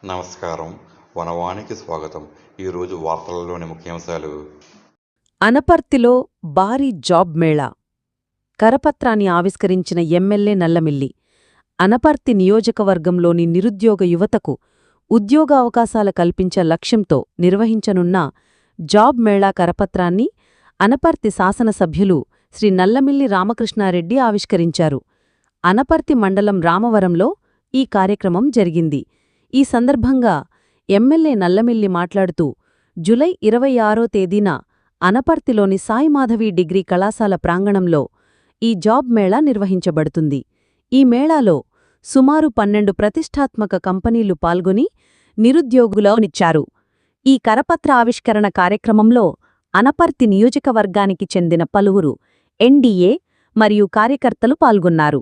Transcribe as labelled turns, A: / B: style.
A: నమస్కారం. వనవానికి స్వాగతం. ఈరోజు వార్తలలోని ముఖ్యాంశాలు.
B: అనపర్తిలో భారీ జాబ్ మేళా. కరపత్రాన్ని ఆవిష్కరించిన ఎమ్మెల్యే నల్లమిల్లి. అనపర్తి నియోజకవర్గంలోని నిరుద్యోగ యువతకు ఉద్యోగావకాశాల కల్పించే లక్ష్యంతో నిర్వహించనున్న జాబ్ మేళా కరపత్రాన్ని అనపర్తి శాసనసభ్యులు శ్రీ నల్లమిల్లి రామకృష్ణారెడ్డి ఆవిష్కరించారు. అనపర్తి మండలం రామవరంలో ఈ కార్యక్రమం జరిగింది. ఈ సందర్భంగా ఎమ్మెల్యే నల్లమిల్లి మాట్లాడుతూ జూలై 26వ తేదీన అనపర్తిలోని సాయిమాధవి డిగ్రీ కళాశాల ప్రాంగణంలో ఈ జాబ్ మేళా నిర్వహించబడుతుంది. ఈ మేళాలో సుమారు 12 ప్రతిష్టాత్మక కంపెనీలు పాల్గొని నిరుద్యోగులనిచ్చారు. ఈ కరపత్ర ఆవిష్కరణ కార్యక్రమంలో అనపర్తి నియోజకవర్గానికి చెందిన పలువురు ఎన్డీఏ మరియు కార్యకర్తలు పాల్గొన్నారు.